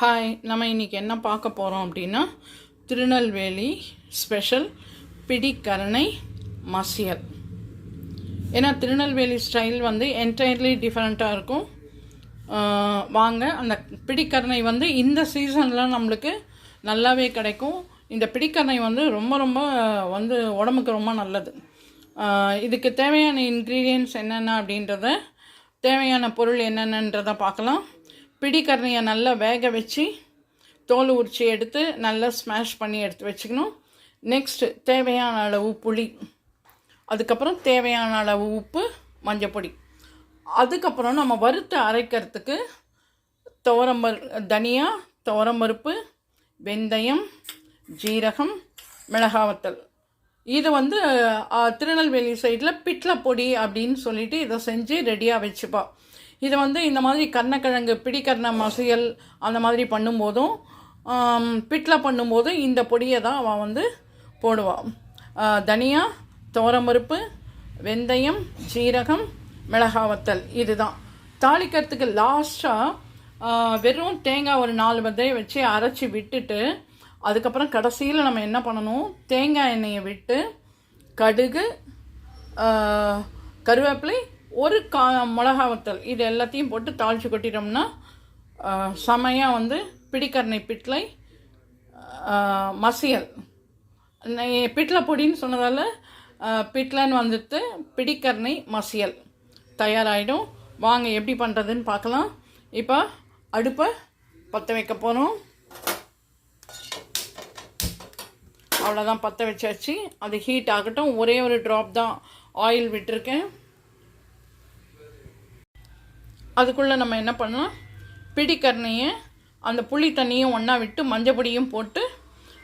Hi, நம்ம இன்றைக்கி என்ன பார்க்க போகிறோம் அப்படின்னா திருநெல்வேலி ஸ்பெஷல் பிடிக்கரணை மசியல். ஏன்னா திருநெல்வேலி ஸ்டைல் வந்து என்டையர்லி டிஃப்ரெண்ட்டாக இருக்கும். வாங்க, அந்த பிடிக்கரணை வந்து இந்த சீசனில் நம்மளுக்கு நல்லாவே கிடைக்கும். இந்த பிடிக்கரணை வந்து ரொம்ப ரொம்ப வந்து உடம்புக்கு ரொம்ப நல்லது. இதுக்கு தேவையான இன்க்ரீடியன்ட்ஸ் என்னென்ன அப்படின்றத, தேவையான பொருள் என்னென்னன்றதை பார்க்கலாம். பிடிக்கரணையை நல்லா வேக வச்சு தோல் உரிச்சி எடுத்து நல்லா ஸ்மாஷ் பண்ணி எடுத்து வச்சுக்கணும். நெக்ஸ்ட்டு தேவையான அளவு புளி, அதுக்கப்புறம் தேவையான அளவு உப்பு, மஞ்சப்பொடி. அதுக்கப்புறம் நம்ம வறுத்து அரைக்கிறதுக்கு தனியா, துவரம்பருப்பு, வெந்தயம், ஜீரகம், மிளகாவத்தல். இது வந்து திருநெல்வேலி சைடில் பிட்ல பொடி அப்படின்னு சொல்லிட்டு இதை செஞ்சு ரெடியாக வச்சுப்பா. இதை வந்து இந்த மாதிரி கருணக்கிழங்கு பிடிக்கரணை மசியல் அந்த மாதிரி பண்ணும்போதும் பிட்டில் பண்ணும்போதும் இந்த பொடியை தான் அவள் வந்து போடுவாள். தனியா, துவரம்பருப்பு, வெந்தயம், ஜீரகம், மிளகாவத்தல். இதுதான் தாளிக்கிறதுக்கு. லாஸ்ட்டாக வெறும் தேங்காய் ஒரு 4 விதையை வச்சு அரைச்சி விட்டுட்டு, அதுக்கப்புறம் கடைசியில் நம்ம என்ன பண்ணணும், தேங்காய் எண்ணெயை விட்டு கடுகு, கருவேப்பிலை, ஒரு மிளகாவத்தல், இது எல்லாத்தையும் போட்டு தாளித்து கொட்டிட்டோம்னா செமையாக வந்து பிடிக்கரணை பிட்லை மசியல். பிட்லை பொடின்னு சொன்னதால் பிட்லன்னு வந்துட்டு பிடிக்கரணை மசியல் தயாராகிடும். வாங்க எப்படி பண்ணுறதுன்னு பார்க்கலாம். இப்போ அடுப்பை பற்ற வைக்க போகிறோம். அவ்வளோதான், பற்ற வச்சாச்சு. அது ஹீட் ஆகட்டும். ஒரே ஒரு ட்ராப் தான் ஆயில் விட்டுருக்கேன். அதுக்குள்ளே நம்ம என்ன பண்ணலாம், பிடிக்கரணையை அந்த புளி தண்ணியும் ஒன்றா விட்டு மஞ்சப்பொடியும் போட்டு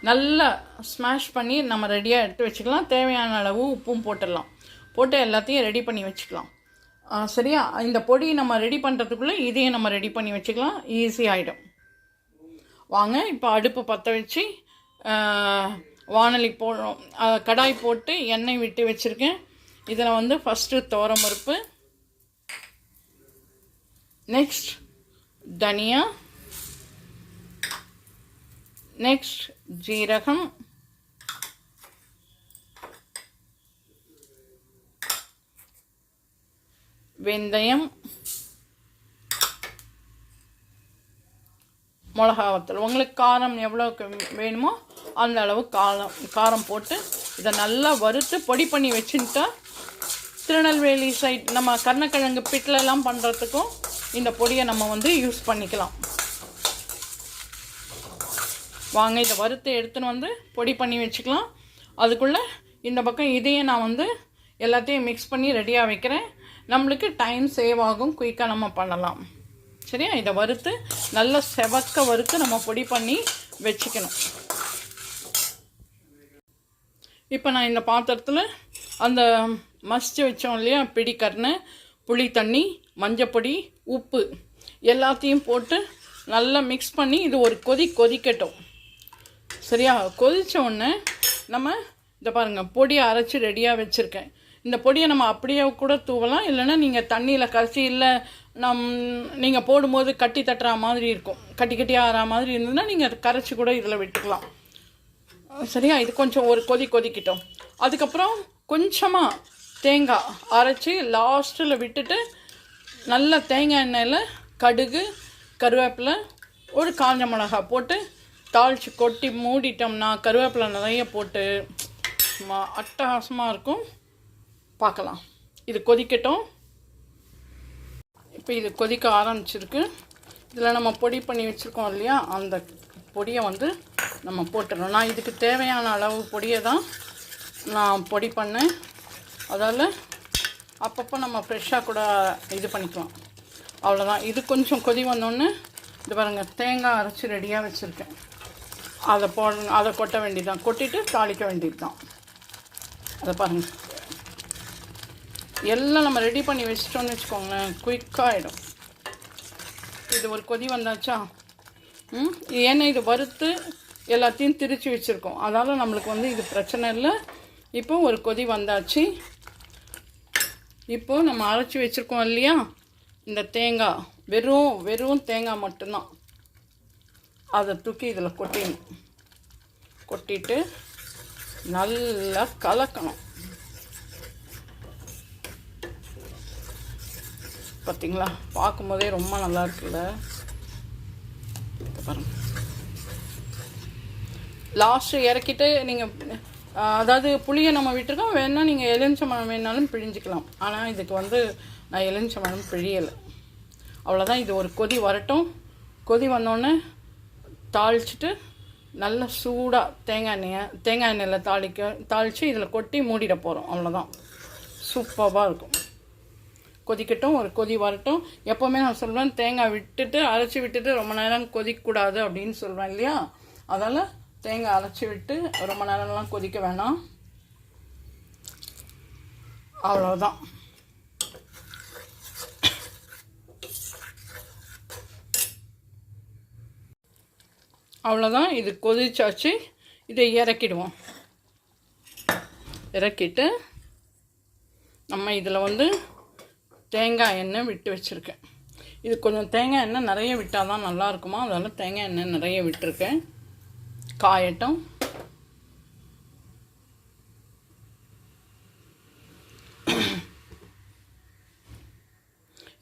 நல்லா ஸ்மாஷ் பண்ணி நம்ம ரெடியாக எடுத்து வச்சுக்கலாம். தேவையான அளவு உப்பும் போட்டுடலாம். போட்டு எல்லாத்தையும் ரெடி பண்ணி வச்சுக்கலாம். சரியா? இந்த பொடி நம்ம ரெடி பண்ணுறதுக்குள்ளே இதையும் நம்ம ரெடி பண்ணி வச்சுக்கலாம். ஈஸி ஆகிடும். வாங்க, இப்போ அடுப்பு பற்ற வச்சு வானலி கடாய் போட்டு எண்ணெய் விட்டு வச்சுருக்கேன். இதில் வந்து ஃபஸ்ட்டு துவரம்பருப்பு, நெக்ஸ்ட் தனியா, நெக்ஸ்ட் ஜீரகம், வெந்தயம், மிளகாவத்தல். உங்களுக்கு காரம் எவ்வளோக்கு வேணுமோ அந்த அளவு காரம் போட்டு இதை நல்லா வறுத்து பொடி பண்ணி வச்சுட்டா திருநெல்வேலி சைட் நம்ம கருணக்கிழங்கு பிட்லெல்லாம் பண்ணுறதுக்கும் இந்த பொடியை நம்ம வந்து யூஸ் பண்ணிக்கலாம். வாங்க, இதை வறுத்து எடுத்துன்னு வந்து பொடி பண்ணி வச்சுக்கலாம். அதுக்குள்ளே இந்த பக்கம் இதையும் நான் வந்து எல்லாத்தையும் மிக்ஸ் பண்ணி ரெடியாக வைக்கிறேன். நம்மளுக்கு டைம் சேவ் ஆகும், குயிக்காக நம்ம பண்ணலாம். சரியா? இதை வறுத்து நல்லா செவக்க வறுத்து நம்ம பொடி பண்ணி வச்சுக்கணும். இப்போ நான் இந்த பாத்திரத்தில் அந்த மசிச்சு வச்சோம் இல்லையா, பிடிக்கரணை, புளி தண்ணி, மஞ்சப்பொடி, உப்பு எல்லாத்தையும் போட்டு நல்லா மிக்ஸ் பண்ணி இது ஒரு கொதிக்கட்டும். சரியா? கொதித்த உடனே நம்ம இதை பாருங்கள், பொடியை அரைச்சி ரெடியாக வச்சுருக்கேன். இந்த பொடியை நம்ம அப்படியே கூட தூவலாம், இல்லைன்னா நீங்கள் தண்ணியில் கரைச்சி, இல்லை நீங்கள் போடும்போது கட்டி தட்டுற மாதிரி இருக்கும், கட்டி ஆகிற மாதிரி இருந்ததுன்னா நீங்கள் கரைச்சி கூட இதில் விட்டுக்கலாம். சரியா? இது கொஞ்சம் ஒரு கொதிக்கட்டும். அதுக்கப்புறம் கொஞ்சமாக தேங்காய் அரைச்சி லாஸ்ட்டில் விட்டுட்டு நல்ல தேங்காய் எண்ணெயில் கடுகு, கருவேப்பிலை, ஒரு காஞ்ச மிளகா போட்டு தாளித்து கொட்டி மூடிட்டோம்னா கருவேப்பிலை நிறைய போட்டு அட்டகாசமாக இருக்கும். பார்க்கலாம். இது கொதிக்கட்டும். இப்போ இது கொதிக்க ஆரம்பிச்சிருக்கு. இதில் நம்ம பொடி பண்ணி வச்சுருக்கோம் இல்லையா, அந்த பொடியை வந்து நம்ம போட்டுடணும். நான் இதுக்கு தேவையான அளவு பொடியை தான் நான் பொடி பண்ணேன். அதால் அப்பப்போ நம்ம ஃப்ரெஷ்ஷாக கூட இது பண்ணிக்கலாம். அவ்வளோதான். இது கொஞ்சம் கொதி வந்தோடனே இது பாருங்கள், தேங்காய் அரைச்சி ரெடியாக வச்சுருக்கேன். அதை கொட்ட வேண்டியதுதான். கொட்டிட்டு தாளிக்க வேண்டியது தான். அதை பாருங்கள், எல்லாம் நம்ம ரெடி பண்ணி வச்சிட்டோன்னு வச்சுக்கோங்களேன், குயிக்காக ஆகிடும். இது ஒரு கொதி வந்தாச்சா, ஏன்னா இது வறுத்து எல்லாத்தையும் திரித்து வச்சுருக்கோம், அதனால் நம்மளுக்கு வந்து இது பிரச்சனை இல்லை. இப்போ ஒரு கொதி வந்தாச்சு. இப்போது நம்ம அரைச்சி வச்சுருக்கோம் இல்லையா இந்த தேங்காய், வெறும் தேங்காய் மட்டும்தான். அதை தூக்கி இதில் கொட்டிட்டு நல்லா கலக்கணும். பார்த்தீங்களா, பார்க்கும்போதே ரொம்ப நல்லா இருக்குல்ல. பாருங்க, லாஸ்ட்டு இறக்கிட்டு நீங்கள் அதாவது புளியை நம்ம விட்டுருக்கோம், வேணால் நீங்கள் எலுமிச்சம்பழம் வேணாலும் பிழிஞ்சிக்கலாம். ஆனால் இதுக்கு நான் எலுமிச்சம்பழம் பிழியலை. அவ்வளோதான். இது ஒரு கொதி வரட்டும். கொதி வந்தோடனே தாளிச்சிட்டு நல்லா சூடாக தேங்காய் எண்ணெயில் தாளித்து இதில் கொட்டி மூடிட போகிறோம். அவ்வளோதான். சூப்பராக இருக்கும். கொதிக்கட்டும், ஒரு கொதி வரட்டும். எப்போவுமே நான் சொல்வேன், தேங்காய் அரைச்சி விட்டுட்டு ரொம்ப நேரம் கொதிக்கக்கூடாது அப்படின்னு சொல்வேன் இல்லையா. அதனால் தேங்காய் அரைச்சி விட்டு ரொம்ப நேரம்லாம் கொதிக்க வேணாம். அவ்வளோதான். அவ்வளோதான். இது கொதிச்சாச்சு. இதை இறக்கிடுவோம். இறக்கிட்டு நம்ம இதில் தேங்காய் எண்ணெய் விட்டு வச்சுருக்கேன். இது கொஞ்சம் தேங்காய் எண்ணெய் நிறைய விட்டால் தான் நல்லா இருக்குமா, அதனால் தேங்காய் எண்ணெய் நிறைய விட்டுருக்கேன். காயட்டும்.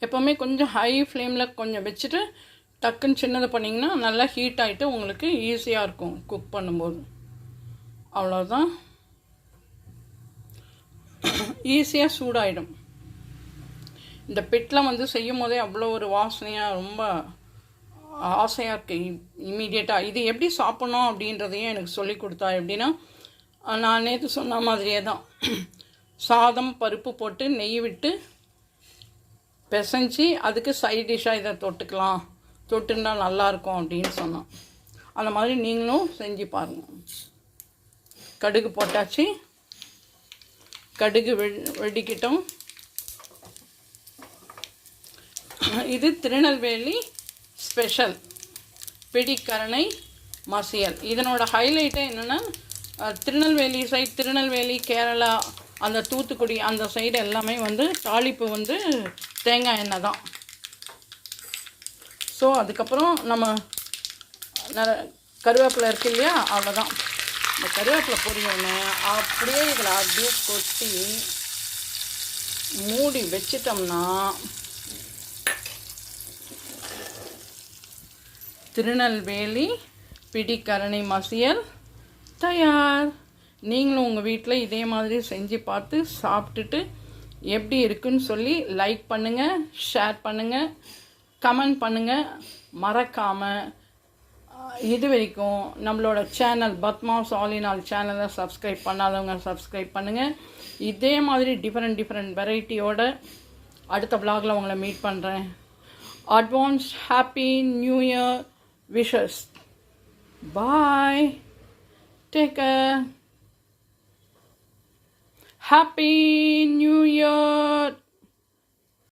எப்போவுமே கொஞ்சம் ஹை ஃப்ளேமில் கொஞ்சம் வச்சுட்டு டக்குன்னு சின்னது பண்ணிங்கன்னா நல்லா ஹீட் ஆகிட்டு உங்களுக்கு ஈஸியாக இருக்கும் குக் பண்ணும்போது. அவ்வளோதான். ஈஸியாக சூடாயிடும். இந்த பிட்டில் செய்யும் போதே அவ்வளோ ஒரு வாசனையாக ரொம்ப ஆசையாக இருக்குது இம்மீடியட்டாக. இது எப்படி சாப்பிட்ணும் அப்படின்றதையும் எனக்கு சொல்லி கொடுத்தா. எப்படின்னா, நான் நேற்று சொன்ன மாதிரியே தான் சாதம் பருப்பு போட்டு நெய் விட்டு பிசைஞ்சி அதுக்கு சைட் டிஷ்ஷாக இதை தொட்டுன்னா நல்லாயிருக்கும் அப்படின்னு சொன்னான். அந்த மாதிரி நீங்களும் செஞ்சு பாருங்கள். கடுகு போட்டாச்சு. கடுகு வெடிக்கிட்டோம். இது திருநெல்வேலி ஸ்பெஷல் பிடிக்கரணை மசியல். இதனோட ஹைலைட்டே என்னென்னா, திருநெல்வேலி சைடு, திருநெல்வேலி கேரளா, அந்த தூத்துக்குடி அந்த சைடு எல்லாமே தாளிப்பு தேங்காய் எண்ணெய் தான். ஸோ அதுக்கப்புறம் நம்ம கருவேப்பிலை இருக்கு இல்லையா, அவ்வளோதான். இந்த கருவேப்பிலை பொரியொன்று அப்படியே இதில் அப்படியே கொட்டி மூடி வச்சிட்டோம்னா திருநெல்வேலி பிடிக்கரணை மசியல் தயார். நீங்களும் உங்கள் வீட்டில் இதே மாதிரி செஞ்சு பார்த்து சாப்பிட்டுட்டு எப்படி இருக்குன்னு சொல்லி லைக் பண்ணுங்கள், ஷேர் பண்ணுங்கள், கமெண்ட் பண்ணுங்கள். மறக்காமல் இது வரைக்கும் நம்மளோட channel Padma's all in all சேனலை சப்ஸ்கிரைப் பண்ணாதவங்க சப்ஸ்கிரைப் பண்ணுங்கள். இதே மாதிரி டிஃப்ரெண்ட் வெரைட்டியோட அடுத்த vlogல உங்களை மீட் பண்ணுறேன். Advance happy new year wishes. Bye. Take care. Happy New Year.